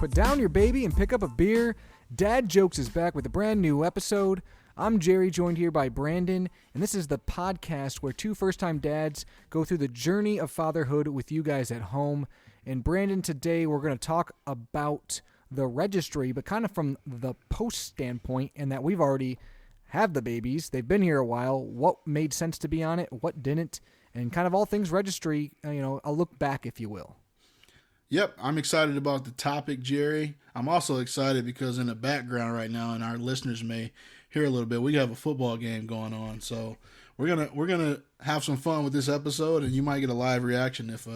Put down your baby and pick up a beer. Dad Jokes is back with a brand new episode. I'm Jerry, joined here by Brandon, and this is the podcast where two first-time dads go through the journey of fatherhood with you guys at home. And Brandon, today we're going to talk about the registry, but kind of from the post standpoint, in that we've already have the babies. They've been here a while. What made sense to be on it, what didn't, and kind of all things registry, a look back, if you will. Yep, I'm excited about the topic, Jerry. I'm also excited because in the background right now, and our listeners may hear a little bit, we have a football game going on. So we're gonna have some fun with this episode, and you might get a live reaction if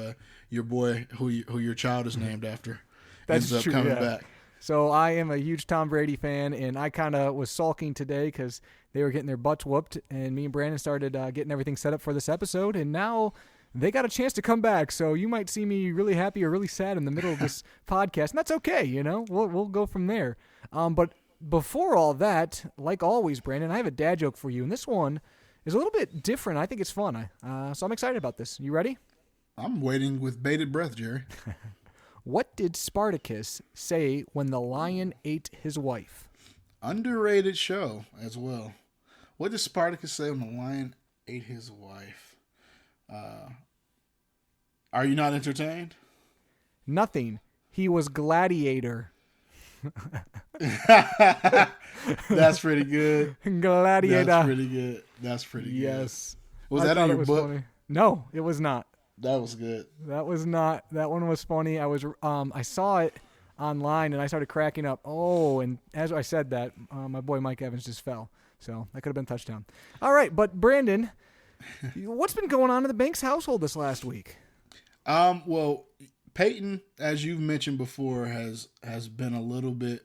your boy, who your child is named after, ends up coming back. So I am a huge Tom Brady fan, and I kind of was sulking today because they were getting their butts whooped, and me and Brandon started getting everything set up for this episode, and now they got a chance to come back. So you might see me really happy or really sad in the middle of this podcast, and that's okay. We'll go from there. But before all that, like always, Brandon, I have a dad joke for you, and this one is a little bit different. I think it's fun. So I'm excited about this. You ready? I'm waiting with bated breath, Jerry. What did Spartacus say when the lion ate his wife? Underrated show as well. What did Spartacus say when the lion ate his wife? Are you not entertained? Nothing. He was gladiator. That's pretty good. Gladiator. That's pretty good. Yes. Was that on your book? Funny. No, it was not. That was good. That was not. That one was funny. I saw it online and I started cracking up. Oh, and as I said that, my boy Mike Evans just fell. So that could have been a touchdown. All right, but Brandon, what's been going on in the Banks household this last week? Well, Peyton, as you've mentioned before, has been a little bit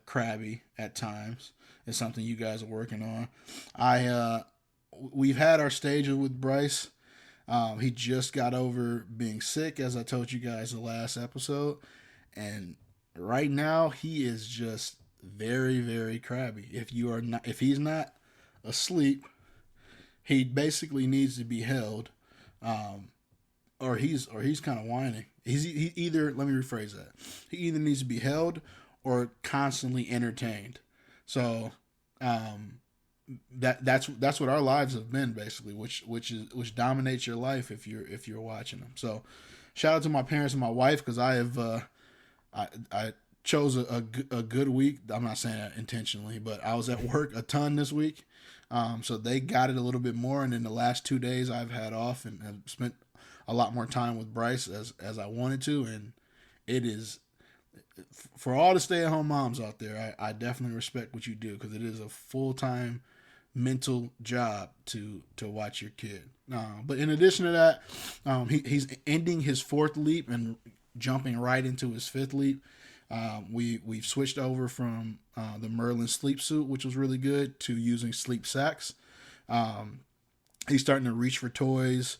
crabby at times. It's something you guys are working on. We've had our stages with Bryce. He just got over being sick, as I told you guys the last episode, and right now he is just very, very crabby. If he's not asleep, he basically needs to be held, or he's kind of whining. He either, let me rephrase that. He either needs to be held or constantly entertained. So, that's what our lives have been, basically, which dominates your life if you're watching them. So shout out to my parents and my wife, because I chose a good week. I'm not saying that intentionally, but I was at work a ton this week, so they got it a little bit more. And in the last 2 days I've had off and have spent a lot more time with Bryce as I wanted to, and it is, for all the stay-at-home moms out there, I definitely respect what you do, because it is a full-time mental job to watch your kid. But in addition to that, he's ending his fourth leap and jumping right into his fifth leap. We've switched over from the Merlin sleep suit, which was really good, to using sleep sacks. He's starting to reach for toys.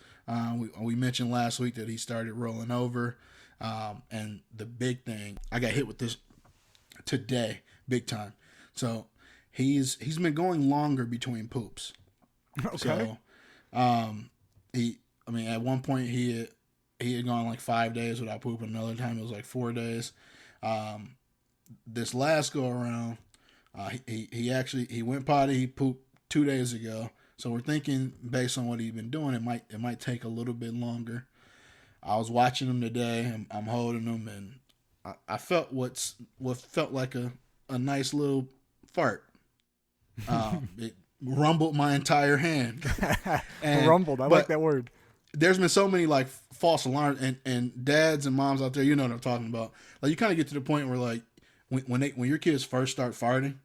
We mentioned last week that he started rolling over. And the big thing, I got hit with this today, big time. So he's been going longer between poops. Okay. So, at one point he had gone like 5 days without pooping. Another time it was like 4 days. This last go around, he went potty. He pooped 2 days ago. So we're thinking, based on what he's been doing, it might take a little bit longer. I was watching him today. I'm holding him, and I felt what felt like a nice little fart. It rumbled my entire hand. Rumbled. I like that word. There's been so many like false alarms, and dads and moms out there, you know what I'm talking about. Like, you kind of get to the point where, like, when your kids first start farting,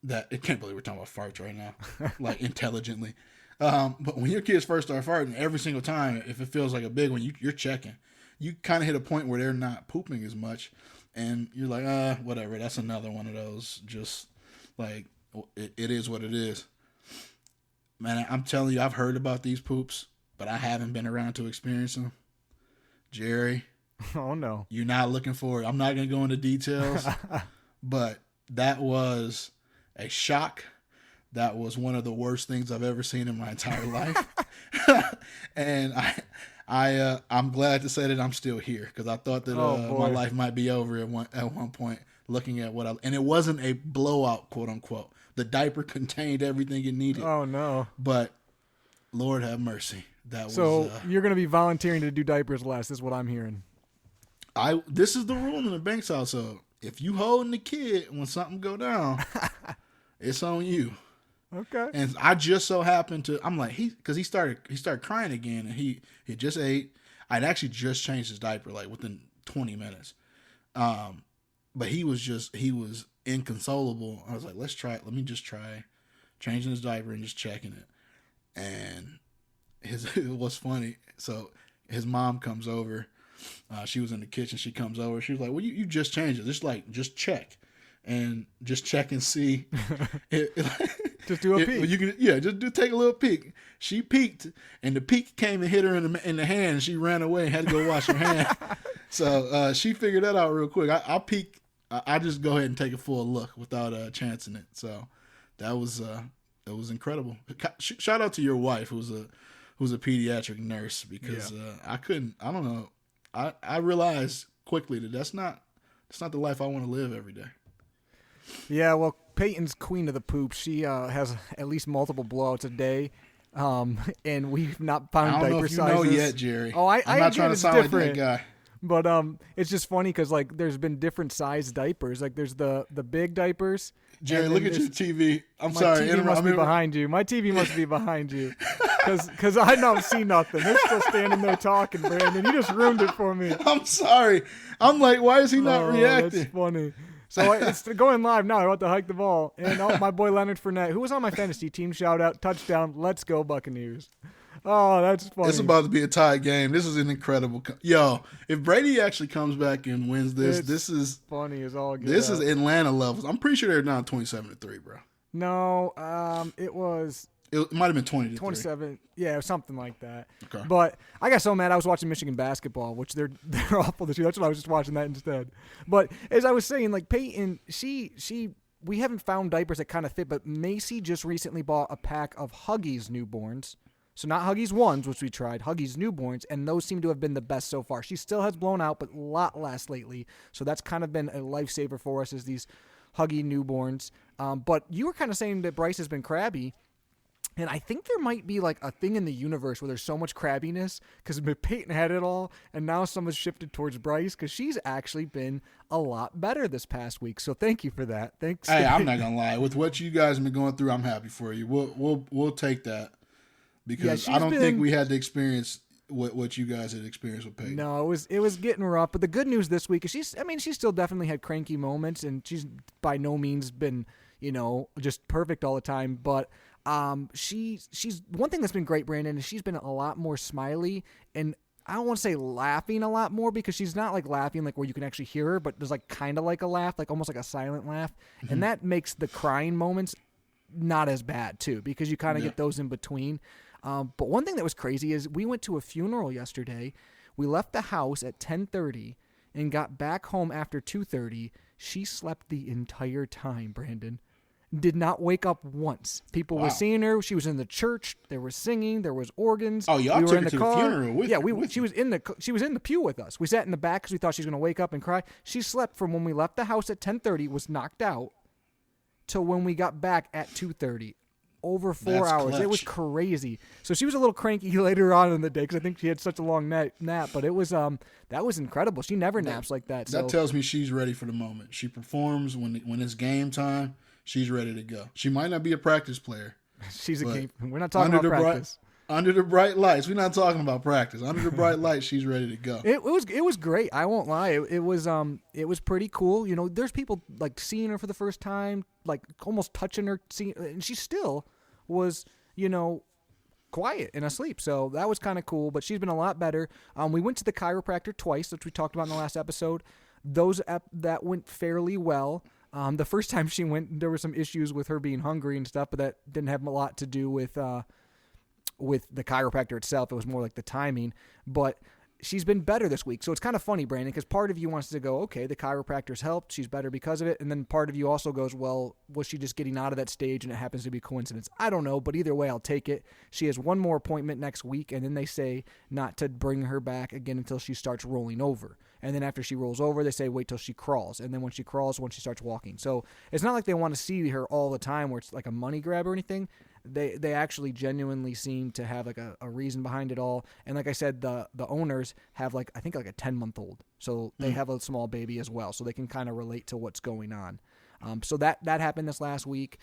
that I can't believe we're talking about farts right now, like, intelligently. But when your kids first start farting, every single time, if it feels like a big one, you're checking. You kind of hit a point where they're not pooping as much, and you're like, whatever. That's another one of those. Just like, it is what it is. Man, I'm telling you, I've heard about these poops, but I haven't been around to experience them. Jerry. Oh, no. You're not looking for it. I'm not going to go into details, but that was a shock. That was one of the worst things I've ever seen in my entire life. And I'm glad to say that I'm still here because I thought that my life might be over at one point. Looking at and it wasn't a blowout, quote unquote. The diaper contained everything it needed. Oh no! But Lord have mercy. So you're going to be volunteering to do diapers less, is what I'm hearing. This is the rule in the Banks household. If you holding the kid when something go down, it's on you. Okay. And I just so happened to. I'm like because he started crying again, and he just ate. I'd actually just changed his diaper like within 20 minutes. But he was inconsolable. I was like, let me just try changing his diaper and just checking it. And it was funny. So his mom comes over. She was in the kitchen. She comes over. She was like, well, you just changed it. Just check. And just check and see. Just do a peek. Take a little peek. She peeked, and the peek came and hit her in the hand. And she ran away and had to go wash her hand. So she figured that out real quick. I peek. I just go ahead and take a full look without chancing it. So that was incredible. Shout out to your wife, who's a pediatric nurse, because I don't know. I realized quickly that that's not the life I want to live every day. Yeah, well, Peyton's queen of the poop. She has at least multiple blowouts a day, and we've not found diaper sizes. I don't know if you know yet, Jerry. Oh, I'm not trying to sound like that guy. But it's just funny because like there's been different size diapers. Like there's the big diapers. Jerry, look at your TV. I'm sorry. My TV must be behind you. My TV must be behind you. Because I don't see nothing. They're still standing there talking, Brandon. You just ruined it for me. I'm sorry. I'm like, why is he not reacting? That's funny. So it's going live now. I want to hike the ball. And my boy Leonard Fournette, who was on my fantasy team, shout out, touchdown, let's go Buccaneers. Oh, that's funny. It's about to be a tie game. This is an incredible. Yo, if Brady actually comes back and wins this is funny as all get This out. is Atlanta levels. I'm pretty sure they're down 27-3, bro. No, it was. It might have been 20-3. 27, yeah, something like that. Okay. But I got so mad I was watching Michigan basketball, which they're awful this year. That's what I was just watching that instead. But as I was saying, like Peyton, we haven't found diapers that kind of fit, but Macy just recently bought a pack of Huggies newborns. So not Huggies ones, which we tried, Huggies newborns, and those seem to have been the best so far. She still has blown out, but a lot less lately. So that's kind of been a lifesaver for us, is these Huggy newborns. But you were kind of saying that Bryce has been crabby. And I think there might be like a thing in the universe where there's so much crabbiness because Peyton had it all, and now someone's shifted towards Bryce because she's actually been a lot better this past week. So thank you for that. Thanks. Hey, I'm not gonna lie. With what you guys have been going through, I'm happy for you. We'll take that because I don't think we had to experience what you guys had experienced with Peyton. No, it was getting rough. But the good news this week is she's still definitely had cranky moments, and she's by no means been just perfect all the time, but. She's one thing that's been great, Brandon, is she's been a lot more smiley, and I don't want to say laughing a lot more because she's not like laughing like where you can actually hear her, but there's like kind of like a laugh, like almost like a silent laugh, and that makes the crying moments not as bad too because you kind of get those in between. But one thing that was crazy is we went to a funeral yesterday. We left the house at 10:30 and got back home after 2:30. She slept the entire time, Brandon. Did not wake up once. People were seeing her. She was in the church. There was singing. There was organs. Oh, y'all took her to the funeral with she was in the pew with us. We sat in the back because we thought she was going to wake up and cry. She slept from when we left the house at 10:30, was knocked out, till when we got back at 2:30. Over 4 hours. Clutch. It was crazy. So she was a little cranky later on in the day because I think she had such a long nap. But it was that was incredible. She never naps like that. That tells me she's ready for the moment. She performs when it's game time. She's ready to go. She might not be a practice player. She's a game. We're not talking about practice. Under the bright lights. We're not talking about practice. Under the bright lights, she's ready to go. It was great. I won't lie. It was pretty cool. There's people like seeing her for the first time, like almost touching her, and she still was, quiet and asleep. So that was kind of cool. But she's been a lot better. We went to the chiropractor twice, which we talked about in the last episode. That went fairly well. The first time she went, there were some issues with her being hungry and stuff, but that didn't have a lot to do with the chiropractor itself. It was more like the timing. But she's been better this week. So it's kind of funny, Brandon, because part of you wants to go, okay, the chiropractor's helped. She's better because of it. And then part of you also goes, well, was she just getting out of that stage and it happens to be a coincidence? I don't know, but either way, I'll take it. She has one more appointment next week, and then they say not to bring her back again until she starts rolling over. And then after she rolls over, they say wait till she crawls. And then when she crawls, when she starts walking. So it's not like they want to see her all the time where it's like a money grab or anything. They actually genuinely seem to have like a reason behind it all. And like I said, the owners have I think a 10-month-old. So they have a small baby as well. So they can kind of relate to what's going on. So that happened this last week.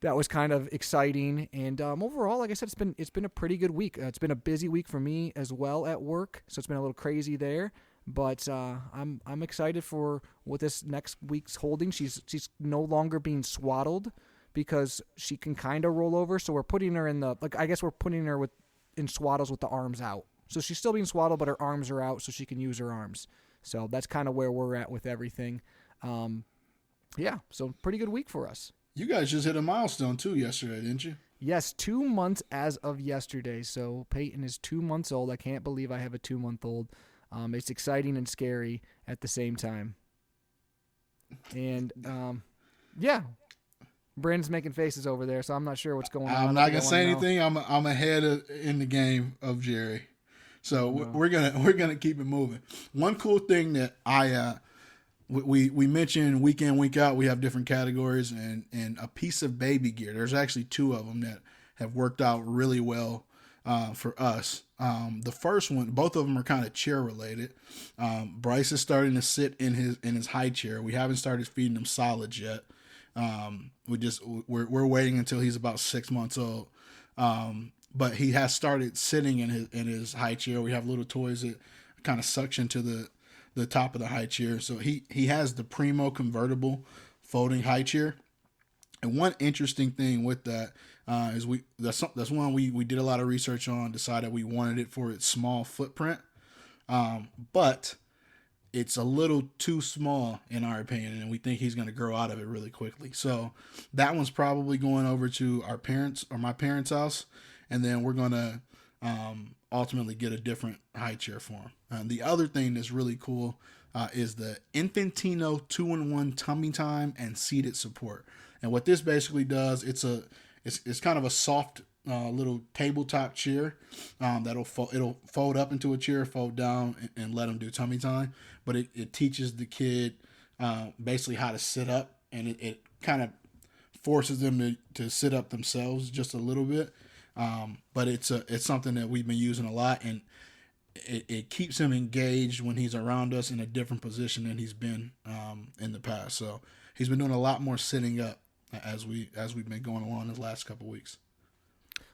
That was kind of exciting. And overall, like I said, it's been a pretty good week. It's been a busy week for me as well at work. So it's been a little crazy there. But I'm excited for what this next week's holding. She's no longer being swaddled, because she can kind of roll over. So we're putting her in we're putting her in swaddles with the arms out. So she's still being swaddled, but her arms are out so she can use her arms. So that's kind of where we're at with everything. So pretty good week for us. You guys just hit a milestone too yesterday, didn't you? Yes, 2 months as of yesterday. So Peyton is 2 months old. I can't believe I have a 2-month-old. It's exciting and scary at the same time. And, Brandon's making faces over there, so I'm not sure what's going on. I'm not gonna say anything. I'm ahead in the game of Jerry, so we're gonna keep it moving. One cool thing that we mentioned week in, week out, we have different categories, and a piece of baby gear. There's actually 2 of them that have worked out really well for us. The first one, both of them are kind of chair related. Bryce is starting to sit in his high chair. We haven't started feeding him solids yet. We're waiting until he's about 6 months old. But he has started sitting in his high chair. We have little toys that kind of suction to the top of the high chair. So he has the Primo convertible folding high chair. And one interesting thing with that is that's one we did a lot of research on, decided we wanted it for its small footprint. But it's a little too small in our opinion, and we think he's going to grow out of it really quickly. So that one's probably going over to our parents or my parents' house, and then we're going to ultimately get a different high chair for him. The other thing that's really cool is the Infantino 2-in-1 tummy time and seated support. And what this basically does, it's kind of a soft little tabletop chair it'll fold up into a chair, fold down, and let them do tummy time. But it teaches the kid basically how to sit up, and it kind of forces them to sit up themselves just a little bit. But it's something that we've been using a lot, and it keeps him engaged when he's around us in a different position than he's been in the past. So he's been doing a lot more sitting up as we've been going along the last couple of weeks.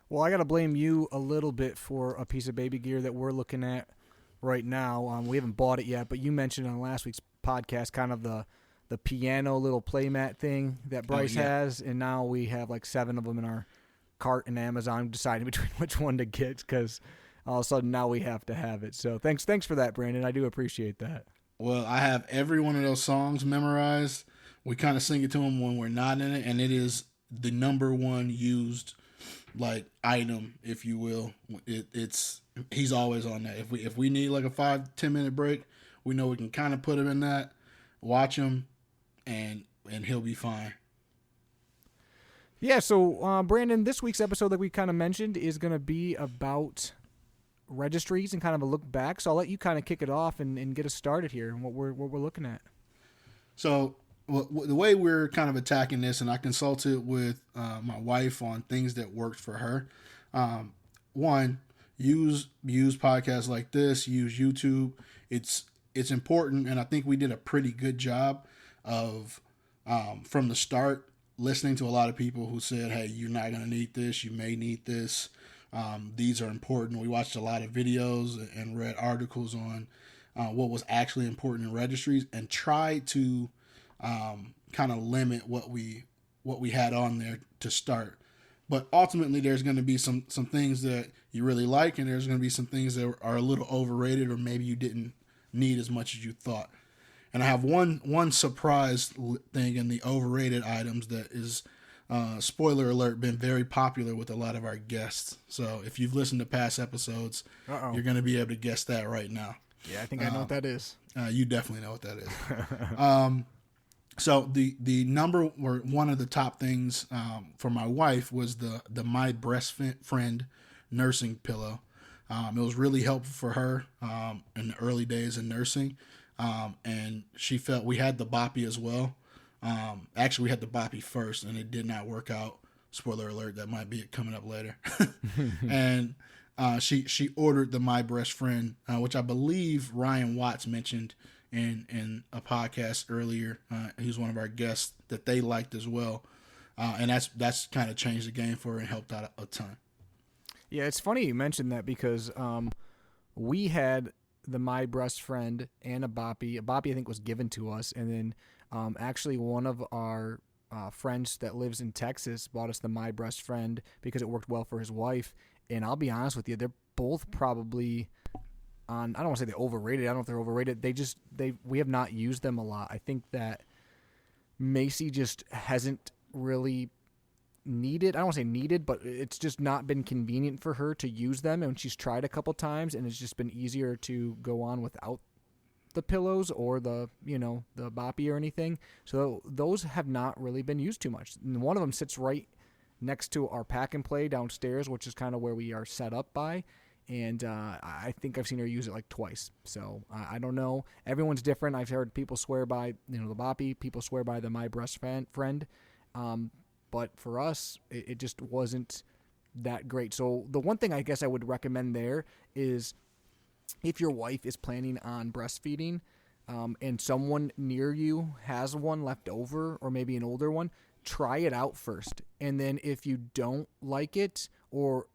Well, I got to blame you a little bit for a piece of baby gear that we're looking at right now. We haven't bought it yet, but you mentioned on last week's podcast kind of the piano little playmat thing that Bryce has, and now we have like 7 of them in our cart in Amazon, deciding between which one to get because all of a sudden now we have to have it. So thanks for that, Brandon. I do appreciate that. Well, I have every one of those songs memorized. We kind of sing it to him when we're not in it, and it is the number one used item, if you will. He's always on that. If we need like a 5-10 minute break, we know we can kind of put him in that, watch him, and he'll be fine. Yeah, so Brandon, this week's episode that we kind of mentioned is going to be about registries and kind of a look back. So I'll let you kind of kick it off and get us started here and what we're looking at. So the way we're kind of attacking this, and I consulted with my wife on things that worked for her. One, use podcasts like this, use YouTube. It's important, and I think we did a pretty good job of from the start listening to a lot of people who said, hey, you're not going to need this, you may need this. These are important. We watched a lot of videos and read articles on what was actually important in registries, and tried to kind of limit what we had on there to start. But ultimately, there's going to be some things that you really like, and there's going to be some things that are a little overrated, or maybe you didn't need as much as you thought. And I have one surprise thing in the overrated items that is spoiler alert, been very popular with a lot of our guests. So if you've listened to past episodes, you're going to be able to guess that right now. Yeah, I think I know what that is. You definitely know what that is. So the number or one of the top things for my wife was the My Breast Friend nursing pillow. It was really helpful for her in the early days of nursing, and she felt we had the boppy as well. Actually, we had the boppy first, and it did not work out. Spoiler alert: that might be coming up later. And she ordered the My Breast Friend, which I believe Ryan Watts mentioned in a podcast earlier. He's one of our guests that they liked as well, and that's kind of changed the game for her and helped out a ton. Yeah, it's funny you mentioned that because we had the My Breast Friend and a boppy. A boppy I think was given to us, and then actually one of our friends that lives in Texas bought us the My Breast Friend because it worked well for his wife. And I'll be honest with you, they're both probably on, I don't want to say they're overrated. I don't know if they're overrated. We have not used them a lot. I think that Macy just hasn't really needed, I don't want to say needed, but it's just not been convenient for her to use them. And she's tried a couple times, and it's just been easier to go on without the pillows or the boppy or anything. So those have not really been used too much. And one of them sits right next to our pack and play downstairs, which is kind of where we are set up by. And I think I've seen her use it like twice. So I don't know. Everyone's different. I've heard people swear by the boppy. People swear by the My Breast Friend. But for us, it just wasn't that great. So the one thing I guess I would recommend there is if your wife is planning on breastfeeding and someone near you has one left over or maybe an older one, try it out first. And then if you don't like it or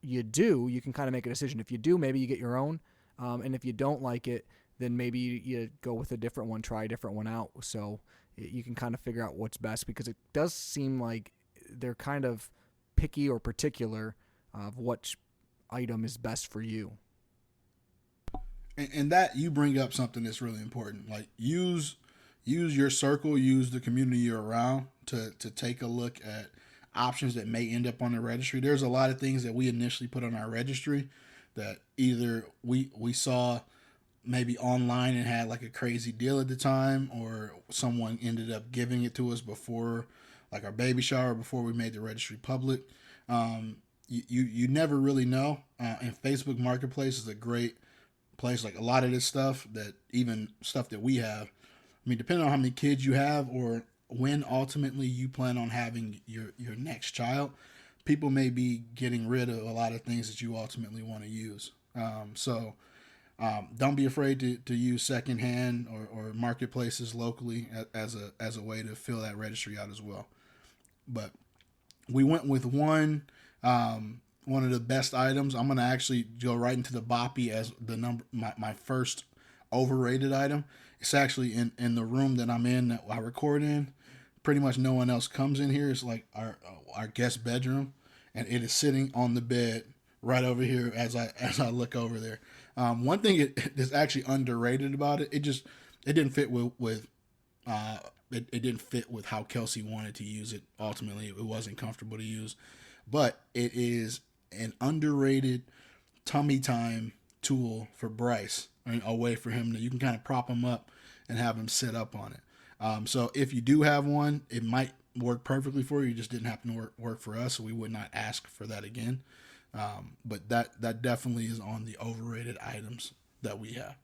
you do, you can kind of make a decision. If you do, maybe you get your own. And if you don't like it, then maybe you go with a different one, try a different one out. So you can kind of figure out what's best, because it does seem like they're kind of picky or particular of which item is best for you. And that you bring up something that's really important. Like use your circle, use the community you're around to take a look at options that may end up on the registry. There's a lot of things that we initially put on our registry that either we saw maybe online and had like a crazy deal at the time, or someone ended up giving it to us before like our baby shower, before we made the registry public. You never really know. And Facebook Marketplace is a great place. Like a lot of this stuff, that even stuff that we have, I mean, depending on how many kids you have or when ultimately you plan on having your next child, people may be getting rid of a lot of things that you ultimately want to use. So don't be afraid to use secondhand or marketplaces locally as a way to fill that registry out as well. But we went with one of the best items. I'm going to actually go right into the boppy as my first overrated item. It's actually in the room that I'm in, that I record in. Pretty much no one else comes in here. It's like our guest bedroom, and it is sitting on the bed right over here as I look over there. One thing that's actually underrated about it, it didn't fit with it didn't fit with how Kelsey wanted to use it. Ultimately, it wasn't comfortable to use, but it is an underrated tummy time tool for Bryce. A way for him you can kind of prop him up and have him sit up on it. So if you do have one, it might work perfectly for you. It just didn't happen to work for us, so we would not ask for that again. But that definitely is on the overrated items that we have.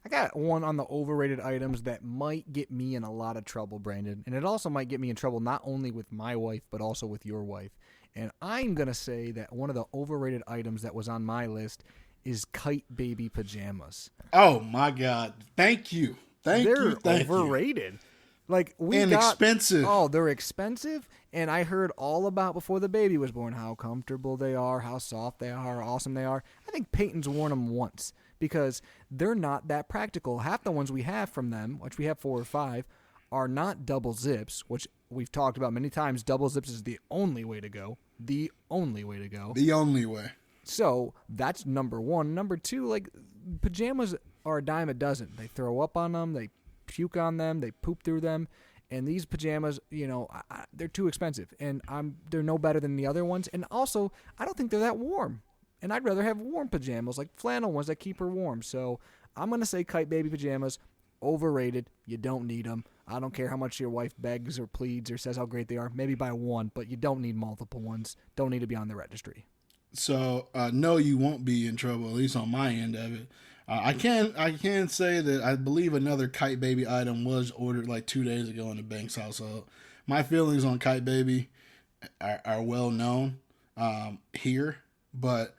I got one on the overrated items that might get me in a lot of trouble, Brandon. And it also might get me in trouble not only with my wife, but also with your wife. And I'm going to say that one of the overrated items that was on my list is kite baby pajamas. Oh, my God. Thank you. They're overrated. Like expensive. Oh, they're expensive. And I heard all about before the baby was born how comfortable they are, how soft they are, how awesome they are. I think Peyton's worn them once because they're not that practical. Half the ones we have from them, which we have 4 or 5, are not double zips, which we've talked about many times. Double zips is the only way to go. The only way to go. The only way. So that's number one. Number two, like pajamas are a dime a dozen. They throw up on them. They puke on them. They poop through them. And these pajamas, they're too expensive, and they're no better than the other ones. And also, I don't think they're that warm. And I'd rather have warm pajamas, like flannel ones that keep her warm. So I'm gonna say Kite Baby pajamas, overrated. You don't need them. I don't care how much your wife begs or pleads or says how great they are. Maybe buy one, but you don't need multiple ones. Don't need to be on the registry. So no, you won't be in trouble, at least on my end of it. I can say that I believe another Kite Baby item was ordered like 2 days ago in the Banks household. My feelings on Kite Baby are well known here, but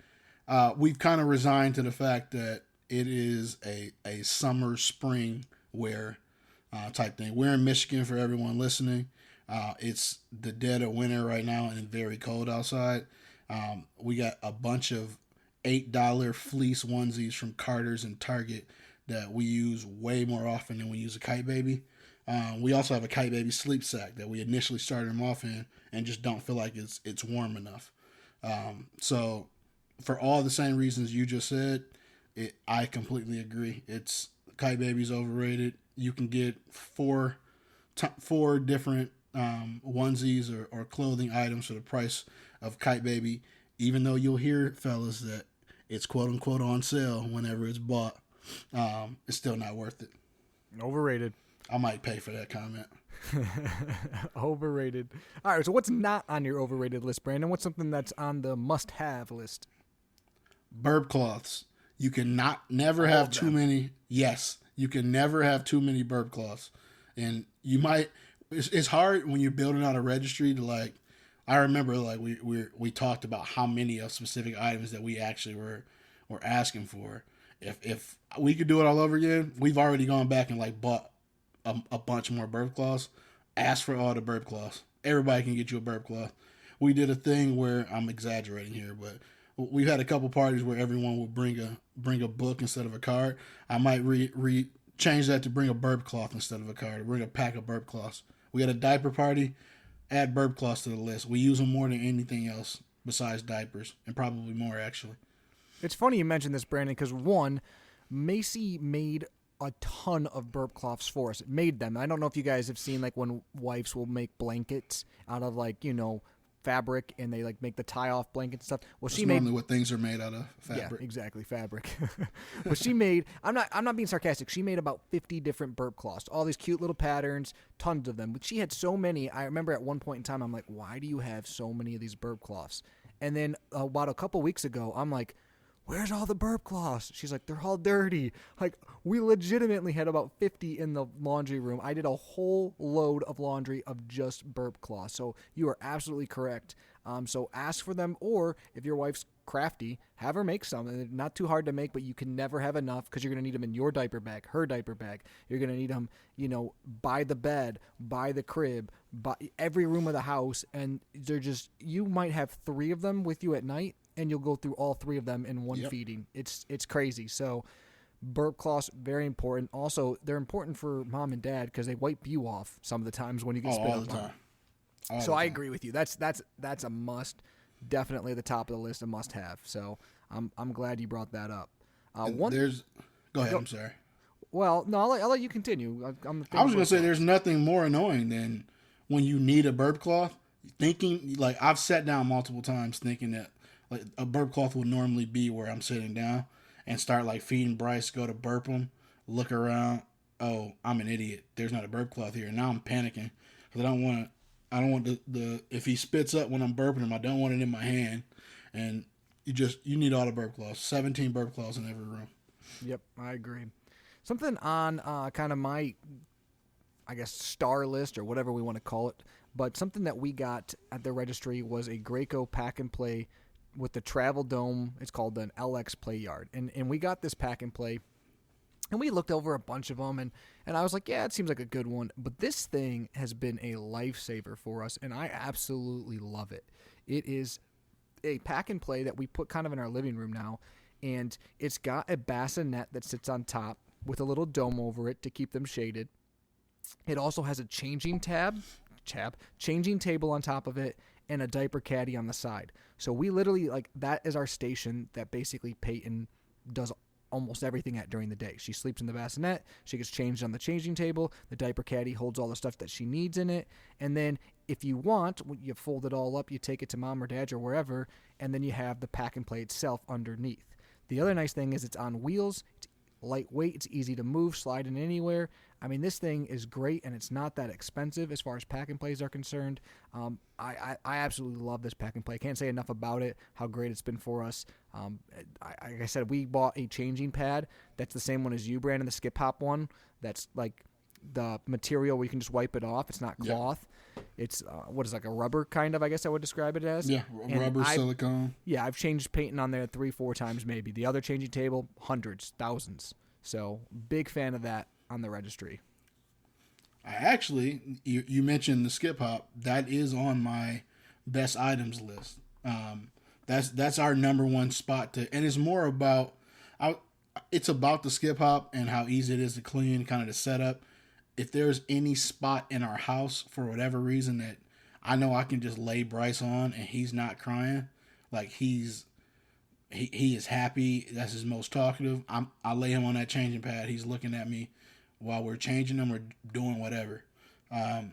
we've kind of resigned to the fact that it is a summer spring wear type thing. We're in Michigan for everyone listening. It's the dead of winter right now and very cold outside. We got a bunch of $8 fleece onesies from Carter's and Target that we use way more often than we use a Kite Baby. We also have a Kite Baby sleep sack that we initially started them off in and just don't feel like it's warm enough. So for all the same reasons you just said, I completely agree. Kite Baby's overrated. You can get four different onesies or clothing items for the price of Kite Baby, even though you'll hear, fellas, that it's quote unquote on sale whenever it's bought. It's still not worth it. Overrated. I might pay for that comment. Overrated. All right, so what's not on your overrated list, Brandon? What's something that's on the must-have list? Burp cloths. You can never have too many. Yes, you can never have too many burp cloths. And you might, it's hard when you're building out a registry to like, I remember like we talked about how many of specific items that we actually were asking for. If we could do it all over again, we've already gone back and like bought a bunch more burp cloths. Ask for all the burp cloths. Everybody can get you a burp cloth. We did a thing where, I'm exaggerating here, but we've had a couple parties where everyone would bring a book instead of a card. I might change that to bring a burp cloth instead of a card, or bring a pack of burp cloths. We had a diaper party. Add burp cloths to the list. We use them more than anything else besides diapers, and probably more actually. It's funny you mentioned this, Brandon, because one, Macy made a ton of burp cloths for us. It made them. I don't know if you guys have seen like when wives will make blankets out of like, fabric, and they like make the tie-off blanket and stuff. Well, That's normally what things are made out of, fabric. Yeah, exactly, fabric. Well, she made. I'm not being sarcastic. She made about 50 different burp cloths, all these cute little patterns, tons of them. But she had so many. I remember at one point in time, I'm like, why do you have so many of these burp cloths? And then about a couple weeks ago, I'm like, where's all the burp cloths? She's like, they're all dirty. Like, we legitimately had about 50 in the laundry room. I did a whole load of laundry of just burp cloths. So you are absolutely correct. So ask for them, or if your wife's crafty, have her make some. They're not too hard to make, but you can never have enough because you're going to need them in your diaper bag, her diaper bag. You're going to need them, by the bed, by the crib, by every room of the house. And you might have 3 of them with you at night, and you'll go through all 3 of them in one feeding. It's crazy. So burp cloths, very important. Also, they're important for mom and dad because they wipe you off some of the times when you get spit all up the time. So I agree with you. That's a must. Definitely at the top of the list, a must have. So I'm glad you brought that up. Go ahead. I'm sorry. Well, no, I'll let you continue. I was going to say there's nothing more annoying than when you need a burp cloth. Thinking like I've sat down multiple times thinking that like a burp cloth would normally be where I'm sitting down, and start like feeding Bryce, go to burp him, look around. Oh, I'm an idiot. There's not a burp cloth here. Now I'm panicking because I don't want the if he spits up when I'm burping him, I don't want it in my hand. And you need all the burp cloths. 17 burp cloths in every room. Yep, I agree. Something on kind of my, I guess, star list or whatever we want to call it, but something that we got at the registry was a Graco pack and play with the travel dome. It's called an LX Play Yard. And we got this pack and play, and we looked over a bunch of them, and I was like, yeah, it seems like a good one. But this thing has been a lifesaver for us, and I absolutely love it. It is a pack and play that we put kind of in our living room now, and it's got a bassinet that sits on top with a little dome over it to keep them shaded. It also has a changing changing table on top of it, and a diaper caddy on the side. So we literally, like, that is our station that basically Peyton does almost everything at during the day. She sleeps in the bassinet, she gets changed on the changing table, the diaper caddy holds all the stuff that she needs in it, and then if you want, you fold it all up, you take it to mom or dad or wherever, and then you have the pack and play itself underneath. The other nice thing is it's on wheels, it's lightweight, it's easy to move, slide in anywhere. I mean, this thing is great, and it's not that expensive as far as pack and plays are concerned. I absolutely love this pack and play. I can't say enough about it, how great it's been for us. Like I said, we bought a changing pad that's the same one as you, Brandon, the Skip Hop one. That's like the material where you can just wipe it off. It's not cloth. Yep. It's like a rubber kind of, I guess I would describe it as. Yeah, rubber, silicone. Yeah, I've changed painting on there 3-4 times maybe. The other changing table, hundreds, thousands. So big fan of that on the registry. You mentioned the Skip Hop. That is on my best items list. That's our number one spot and it's more about it's about the Skip Hop and how easy it is to clean, kind of the setup. If there's any spot in our house for whatever reason that I know I can just lay Bryce on and he's not crying, like he is happy. That's his most talkative. I lay him on that changing pad. He's looking at me while we're changing him or doing whatever.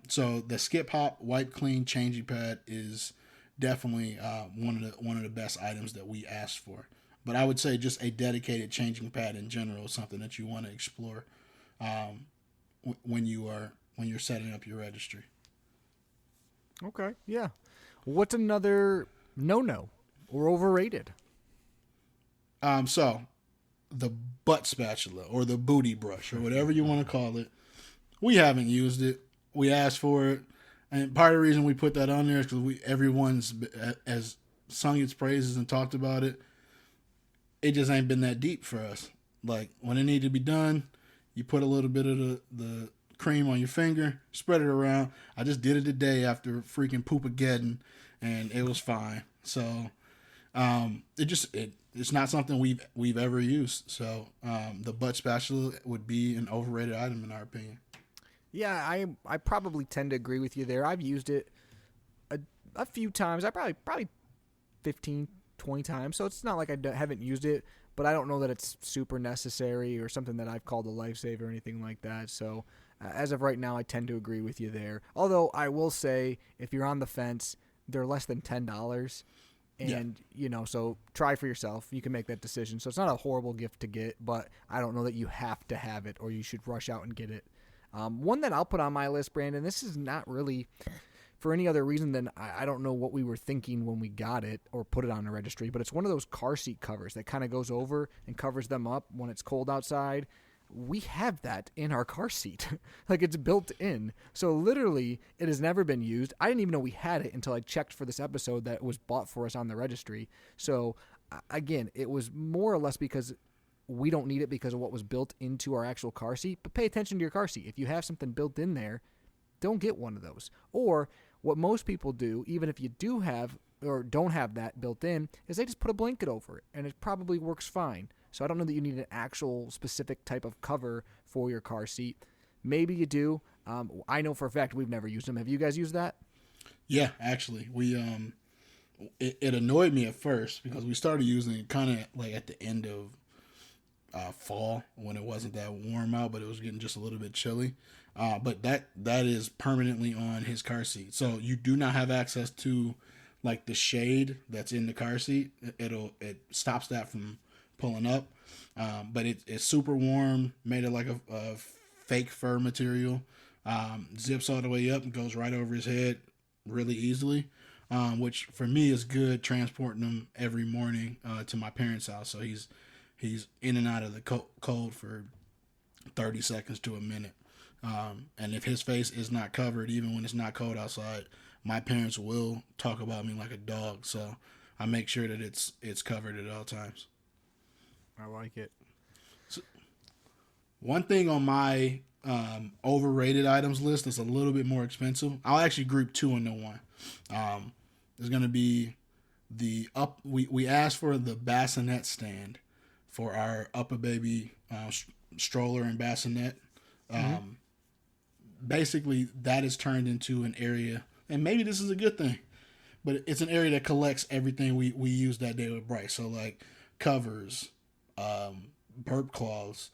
So the Skip Hop wipe clean changing pad is definitely one of the best items that we asked for. But I would say just a dedicated changing pad in general is something that you want to explore when you're setting up your registry. Okay, yeah. What's another no or overrated? So the butt spatula or the booty brush or whatever you want to call it, we haven't used it. We asked for it, and part of the reason we put that on there is because everyone's has sung its praises and talked about it. It just ain't been that deep for us. Like when it needed to be done, you put a little bit of the cream on your finger, spread it around. I just did it today after freaking Poopageddon, and it was fine. So it's not something we've ever used. So the butt spatula would be an overrated item in our opinion. Yeah, I probably tend to agree with you there. I've used it a few times. I probably 15, 20 times. So it's not like I haven't used it, but I don't know that it's super necessary or something that I've called a lifesaver or anything like that. So as of right now, I tend to agree with you there. Although I will say, if you're on the fence, they're less than $10. And, so try for yourself. You can make that decision. So it's not a horrible gift to get, but I don't know that you have to have it or you should rush out and get it. One that I'll put on my list, Brandon, this is not really for any other reason than I don't know what we were thinking when we got it or put it on the registry, but it's one of those car seat covers that kind of goes over and covers them up when it's cold outside. We have that in our car seat. Like it's built in. So literally it has never been used. I didn't even know we had it until I checked for this episode that it was bought for us on the registry. So again, it was more or less because we don't need it because of what was built into our actual car seat, but pay attention to your car seat. If you have something built in there, don't get one of those. Or what most people do, even if you do have or don't have that built in, is they just put a blanket over it, and it probably works fine. So I don't know that you need an actual specific type of cover for your car seat. Maybe you do. I know for a fact we've never used them. Have you guys used that? Yeah, actually. We it annoyed me at first because we started using it kind of like at the end of fall when it wasn't that warm out, but it was getting just a little bit chilly. But that is permanently on his car seat. So you do not have access to like the shade that's in the car seat. It stops that from pulling up. But it's super warm, made it like a fake fur material. Zips all the way up and goes right over his head really easily. Which for me is good transporting him every morning to my parents' house. So he's in and out of the cold for 30 seconds to a minute. And if his face is not covered, even when it's not cold outside, my parents will talk about me like a dog. So I make sure that it's covered at all times. I like it. So, one thing on my overrated items list that's a little bit more expensive, I'll actually group two into one. There's going to be we asked for the bassinet stand for our upper baby stroller and bassinet. Basically, that is turned into an area, and maybe this is a good thing, but it's an area that collects everything we use that day with Bryce. So like covers, burp cloths,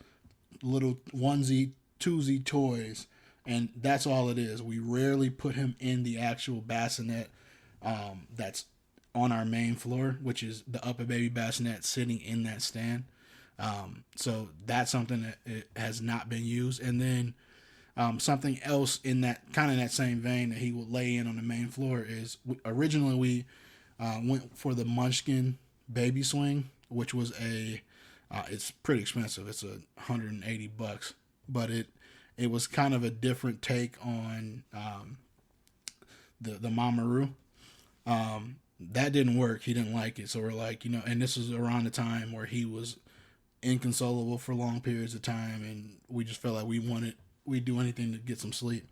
little onesie, twosie toys, and that's all it is. We rarely put him in the actual bassinet that's on our main floor, which is the upper baby bassinet sitting in that stand. So that's something that it has not been used. And then something else in that kind of that same vein that he would lay in on the main floor is originally we went for the Munchkin baby swing, which was it's pretty expensive. It's $180, but it was kind of a different take on the Mamaroo. That didn't work. He didn't like it. So we're like, and this was around the time where he was inconsolable for long periods of time, and we just felt like we'd do anything to get some sleep.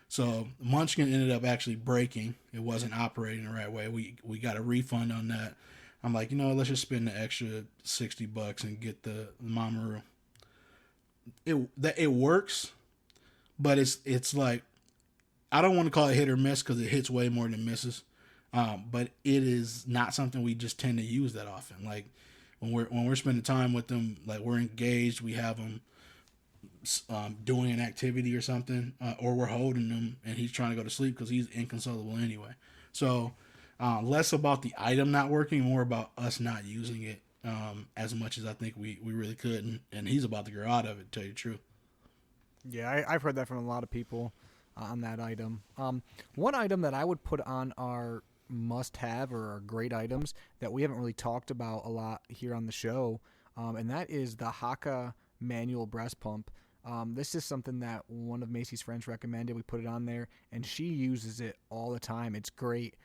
So Munchkin ended up actually breaking. It wasn't operating the right way. We got a refund on that. I'm like, let's just spend the extra $60 and get the Mamaroo. It works, but it's like, I don't want to call it hit or miss because it hits way more than misses. But it is not something we just tend to use that often. Like when we're spending time with them, like we're engaged, we have them doing an activity or something, or we're holding him and he's trying to go to sleep because he's inconsolable anyway. So less about the item not working, more about us not using it as much as I think we really could, and he's about to grow out of it, to tell you the truth. Yeah, I've heard that from a lot of people on that item. One item that I would put on our must-have or our great items that we haven't really talked about a lot here on the show, and that is the Haka manual breast pump. This is something that one of Macy's friends recommended. We put it on there, and she uses it all the time. It's great.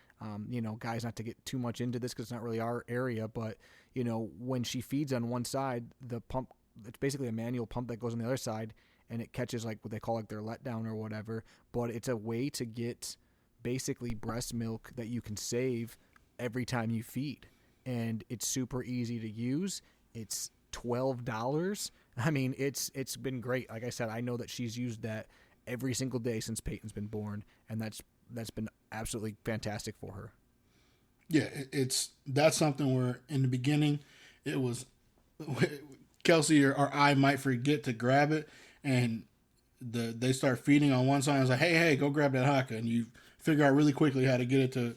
Guys, not to get too much into this because it's not really our area, but, when she feeds on one side, the pump, it's basically a manual pump that goes on the other side, and it catches like what they call like their letdown or whatever. But it's a way to get basically breast milk that you can save every time you feed. And it's super easy to use. It's $12. I mean, it's been great. Like I said, I know that she's used that every single day since Peyton's been born, and that's been absolutely fantastic for her. Yeah, that's something where in the beginning it was Kelsey or I might forget to grab it, and they start feeding on one side. I was like, hey, go grab that Haka, and you figure out really quickly how to get it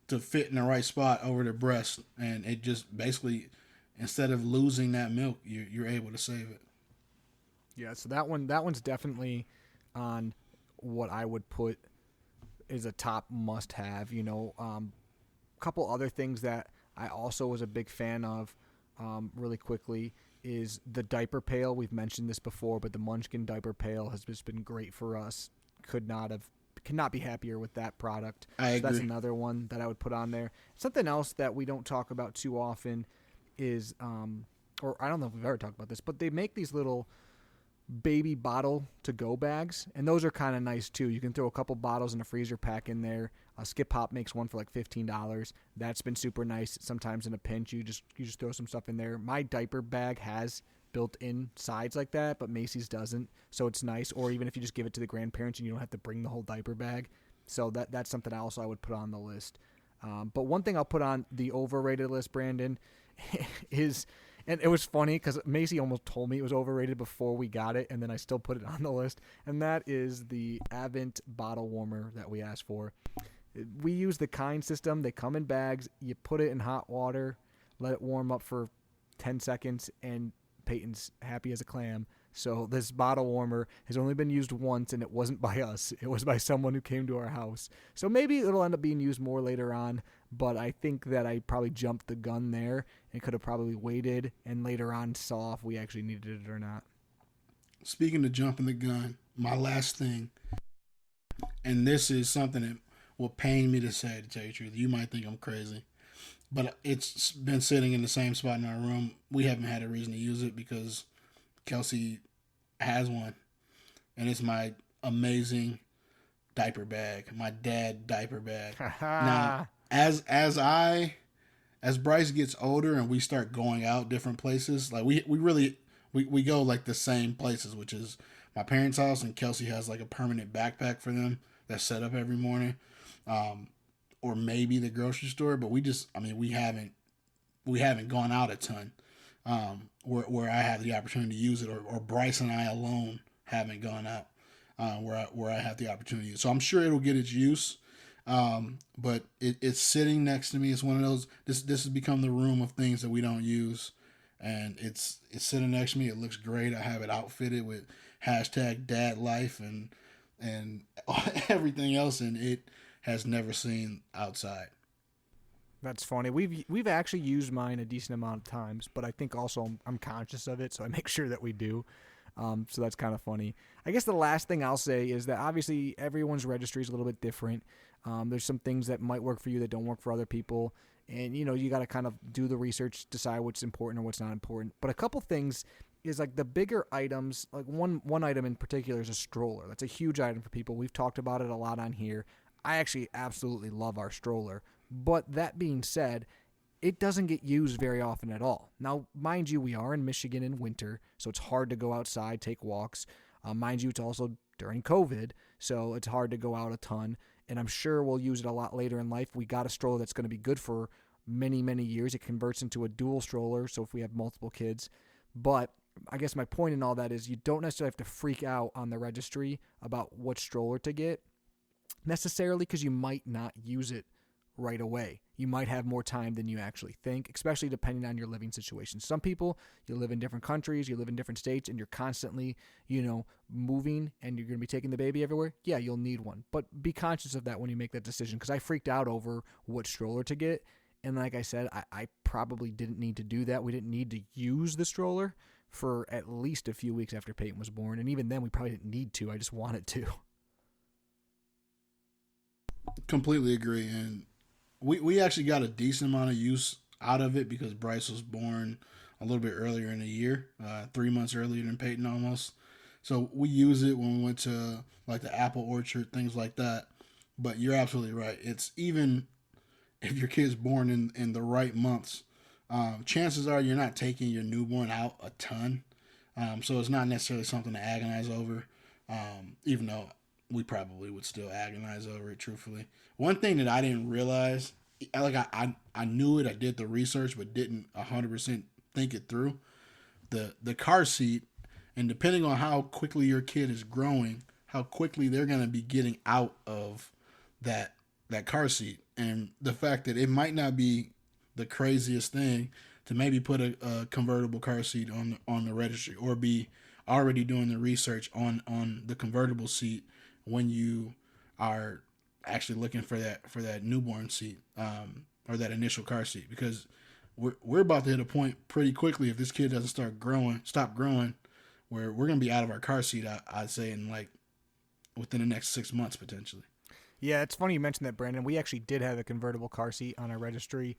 to fit in the right spot over the breast, and it just basically, instead of losing that milk, you're able to save it. Yeah, so that one's definitely on what I would put is a top must-have. Couple other things that I also was a big fan of, really quickly, is the diaper pail. We've mentioned this before, but the Munchkin diaper pail has just been great for us. Cannot be happier with that product. I agree. That's another one that I would put on there. Something else that we don't talk about too often is, or I don't know if we've ever talked about this, but they make these little baby bottle to go bags, and those are kind of nice too. You can throw a couple bottles in a freezer pack in there. Skip Hop makes one for like $15. That's been super nice. Sometimes in a pinch, you just throw some stuff in there. My diaper bag has built-in sides like that, but Macy's doesn't, so it's nice. Or even if you just give it to the grandparents and you don't have to bring the whole diaper bag, so that's something else I would put on the list. But one thing I'll put on the overrated list, Brandon, is, and it was funny because Macy almost told me it was overrated before we got it, and then I still put it on the list, and that is the Avent bottle warmer that we asked for. We use the Kind system. They come in bags. You put it in hot water, let it warm up for 10 seconds, and Peyton's happy as a clam. So this bottle warmer has only been used once, and it wasn't by us. It was by someone who came to our house. So maybe it'll end up being used more later on, but I think that I probably jumped the gun there and could have probably waited and later on saw if we actually needed it or not. Speaking of jumping the gun, my last thing, and this is something that will pain me to say, to tell you the truth. You might think I'm crazy, but it's been sitting in the same spot in our room. We haven't had a reason to use it because Kelsey has one, and it's my amazing diaper bag, my dad diaper bag. Now, as Bryce gets older and we start going out different places, like we go like the same places, which is my parents' house, and Kelsey has like a permanent backpack for them that's set up every morning, or maybe the grocery store. But we haven't gone out a ton. where I have the opportunity to use it, or Bryce and I alone haven't gone out where I have the opportunity. So I'm sure it'll get its use. But it's sitting next to me. It's one of those. This has become the room of things that we don't use, and it's sitting next to me. It looks great. I have it outfitted with hashtag dad life and everything else, and it has never seen outside. That's funny. We've actually used mine a decent amount of times, but I think also I'm conscious of it, so I make sure that we do. So that's kind of funny. I guess the last thing I'll say is that obviously everyone's registry is a little bit different. There's some things that might work for you that don't work for other people. And, you got to kind of do the research, decide what's important or what's not important. But a couple things is like the bigger items, like one item in particular is a stroller. That's a huge item for people. We've talked about it a lot on here. I actually absolutely love our stroller. But that being said, it doesn't get used very often at all. Now, mind you, we are in Michigan in winter, so it's hard to go outside, take walks. Mind you, it's also during COVID, so it's hard to go out a ton. And I'm sure we'll use it a lot later in life. We got a stroller that's going to be good for many, many years. It converts into a dual stroller, so if we have multiple kids. But I guess my point in all that is you don't necessarily have to freak out on the registry about what stroller to get necessarily, because you might not use it right away. You might have more time than you actually think, especially depending on your living situation. Some people, you live in different countries, you live in different states, and you're constantly, moving, and you're going to be taking the baby everywhere. Yeah, you'll need one. But be conscious of that when you make that decision, because I freaked out over what stroller to get. And like I said, I probably didn't need to do that. We didn't need to use the stroller for at least a few weeks after Peyton was born. And even then, we probably didn't need to. I just wanted to. Completely agree. And we actually got a decent amount of use out of it because Bryce was born a little bit earlier in the year, 3 months earlier than Peyton almost. So we use it when we went to like the apple orchard, things like that. But you're absolutely right. It's even if your kid's born in the right months, chances are you're not taking your newborn out a ton. So it's not necessarily something to agonize over, even though we probably would still agonize over it, truthfully. One thing that I didn't realize, like I knew it, I did the research, but didn't 100% think it through. The car seat, and depending on how quickly your kid is growing, how quickly they're going to be getting out of that car seat. And the fact that it might not be the craziest thing to maybe put a convertible car seat on the registry, or be already doing the research on the convertible seat when you are actually looking for that newborn seat, or that initial car seat, because we're about to hit a point pretty quickly if this kid doesn't stop growing, where we're gonna be out of our car seat. I'd say in like within the next 6 months potentially. Yeah, it's funny you mentioned that, Brandon. We actually did have a convertible car seat on our registry.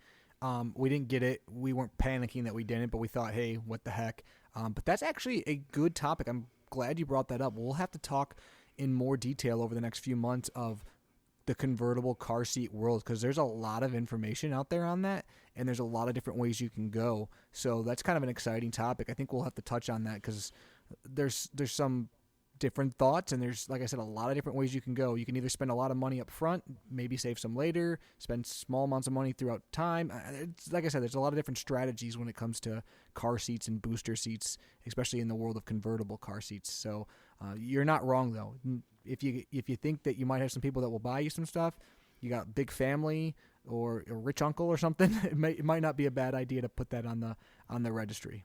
We didn't get it. We weren't panicking that we didn't, but we thought, hey, what the heck? But that's actually a good topic. I'm glad you brought that up. We'll have to talk in more detail over the next few months of the convertible car seat world, because there's a lot of information out there on that, and there's a lot of different ways you can go. So that's kind of an exciting topic. I think we'll have to touch on that, because there's some different thoughts, and there's, like I said, a lot of different ways you can go. You can either spend a lot of money up front, maybe save some later, spend small amounts of money throughout time. It's, like I said, there's a lot of different strategies when it comes to car seats and booster seats, especially in the world of convertible car seats. So you're not wrong, though. If you think that you might have some people that will buy you some stuff, you got big family or a rich uncle or something, it might not be a bad idea to put that on the registry.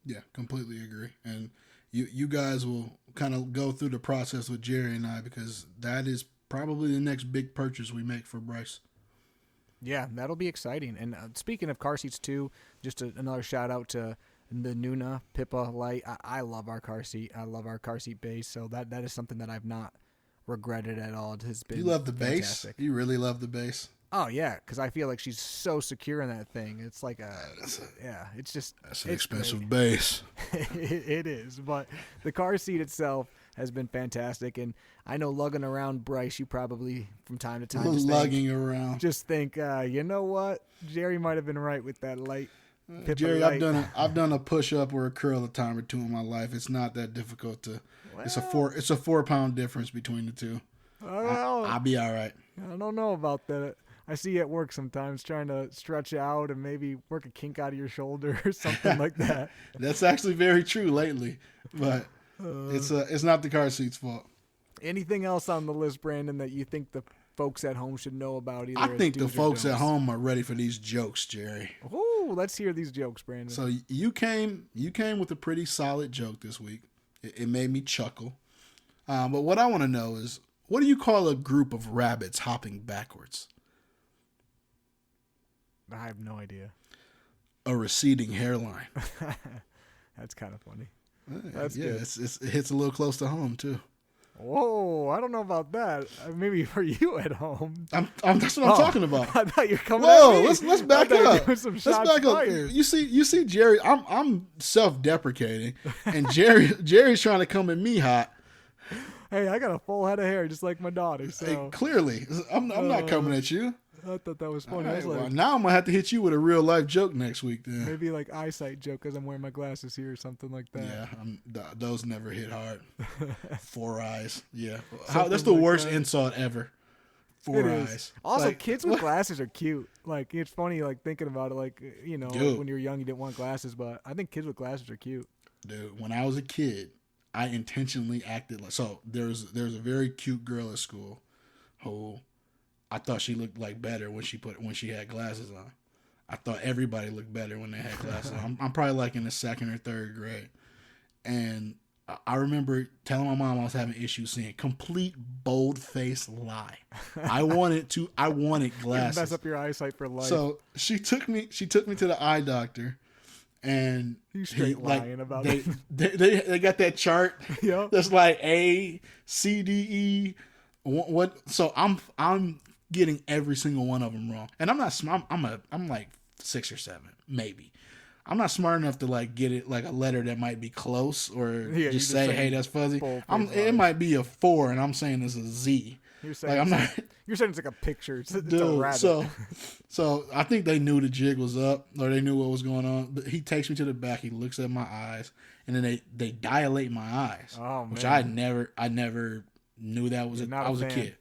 Yeah, completely agree. And you guys will kind of go through the process with Jerry and I, because that is probably the next big purchase we make for Bryce. Yeah, that'll be exciting. And speaking of car seats too, just another shout out to the Nuna Pippa Light. I love our car seat. I love our car seat base. So that is something that I've not regretted at all. It has been You love the fantastic. base? You really love the base? Oh yeah, because I feel like she's so secure in that thing. It's like it's just that's an expensive base. It is, but the car seat itself has been fantastic, and I know lugging around Bryce, you probably from time to time just think, you know what, Jerry might have been right with that light. Jerry, light. I've done a push up or a curl a time or two in my life. It's not that difficult to. Well, it's a 4 pound difference between the two. Well, I'll be all right. I don't know about that. I see you at work sometimes trying to stretch out and maybe work a kink out of your shoulder or something like that. That's actually very true lately, but it's not the car seat's fault. Anything else on the list, Brandon, that you think the folks at home should know about? Either I think the do's or folks at don'ts? home are ready for these jokes, Jerry. Ooh, let's hear these jokes, Brandon. So you came with a pretty solid joke this week. It made me chuckle. But what I want to know is, what do you call a group of rabbits hopping backwards? I have no idea. A receding hairline. That's kind of funny. That's good. It hits a little close to home too. Whoa, I don't know about that. Maybe for you at home. That's what I'm talking about. I thought you were coming Whoa, at me. let's back up. Let's back up. You see, Jerry. I'm self-deprecating, and Jerry's trying to come at me hot. Hey, I got a full head of hair, just like my daughter. So hey, clearly, I'm not coming at you. I thought that was funny. Right, I was like, well, now I'm gonna have to hit you with a real life joke next week. Then maybe like eyesight joke because I'm wearing my glasses here or something like that. Yeah, those never hit hard. 4 eyes. Yeah, like that's the worst that. insult ever. 4 eyes. Also, Like, kids with glasses are cute. Like, it's funny, like, thinking about it, like, like when you were young, you didn't want glasses, but I think kids with glasses are cute. Dude, when I was a kid, I intentionally acted like, so there's a very cute girl at school who I thought she looked like better when she had glasses on. I thought everybody looked better when they had glasses on. I'm probably like in the 2nd or 3rd grade. And I remember telling my mom I was having issues seeing. Complete bold-faced lie. I wanted glasses. Mess up your eyesight for life. So she took me to the eye doctor, and you straight lying about it. They got that chart. Yep. That's like A, C, D, E. What? So I'm getting every single one of them wrong, and I'm not smart. I'm like 6 or 7, maybe. I'm not smart enough to like get it like a letter that might be close or just say, "Hey, that's fuzzy." It might be a 4, and I'm saying it's a Z. You're saying you're saying it's like a picture. It's a rabbit. So I think they knew the jig was up, or they knew what was going on. But he takes me to the back. He looks at my eyes, and then they dilate my eyes, which I never knew that was. I was a kid,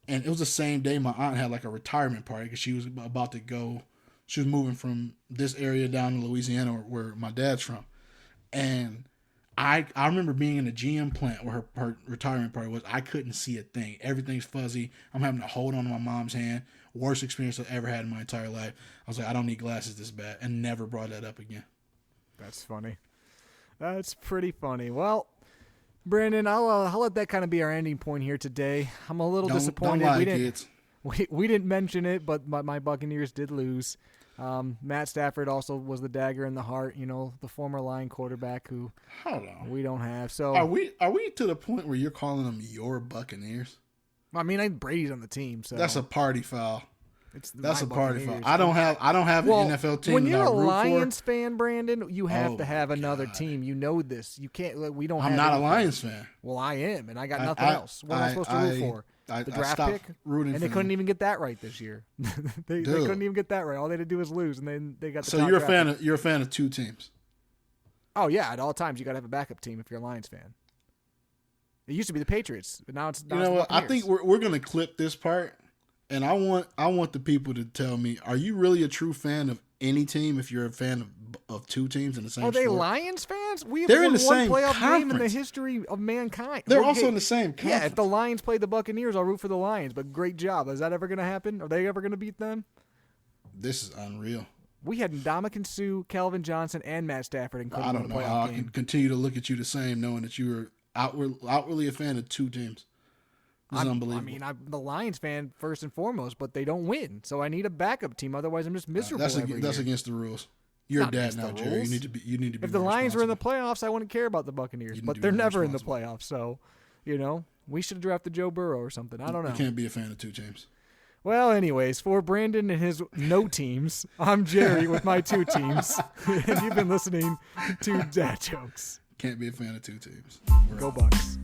and it was the same day my aunt had like a retirement party because she was about to go. She was moving from this area down to Louisiana, where my dad's from, and I remember being in a GM plant where her retirement party was. I couldn't see a thing. Everything's fuzzy. I'm having to hold on to my mom's hand. Worst experience I've ever had in my entire life. I was like, I don't need glasses this bad, and never brought that up again. That's funny. That's pretty funny. Well, Brandon, I'll let that kind of be our ending point here today. I'm a little disappointed. Don't lie, kids. We didn't mention it, but my Buccaneers did lose. Matt Stafford also was the dagger in the heart, the former Lion quarterback who we don't have. So are we to the point where you're calling them your Buccaneers? I mean, Brady's on the team, so that's a party foul. That's a party foul. Buccaneers. I don't have an NFL team. When you're a root Lions for. fan, Brandon, you have to have another team. You know this. You can't. We don't. I'm not a Lions fan. Well, I am, and I got nothing else. What am I supposed to root for? The draft pick, and they couldn't even get that right this year. they couldn't even get that right. All they had to do was lose, and then they got the. So you're a fan of 2 teams. Oh yeah, at all times you got to have a backup team if you're a Lions fan. It used to be the Patriots, but now it's. You know what? I think we're gonna clip this part, and I want the people to tell me: are you really a true fan of any team? If you're a fan of 2 teams in the same. Are they sport? Lions fans? They're in won the one same playoff conference. game in the history of mankind. They're also in the same conference. Yeah, if the Lions play the Buccaneers, I'll root for the Lions. But great job. Is that ever going to happen? Are they ever going to beat them? This is unreal. We had Ndamukong Suh, Calvin Johnson, and Matt Stafford in I don't know how I can continue to look at you the same, knowing that you were outwardly a fan of 2 teams. This is unbelievable. I mean, I'm the Lions fan first and foremost, but they don't win, so I need a backup team. Otherwise, I'm just miserable. That's against the rules. You're a dad now, Jerry. You need to be. If the Lions were in the playoffs, I wouldn't care about the Buccaneers, but they're never in the playoffs. So, we should have drafted Joe Burrow or something. I don't know. You can't be a fan of 2 teams. Well, anyways, for Brandon and his no teams, I'm Jerry with my 2 teams, and you've been listening to Dad Jokes. Can't be a fan of 2 teams. Go Bucks.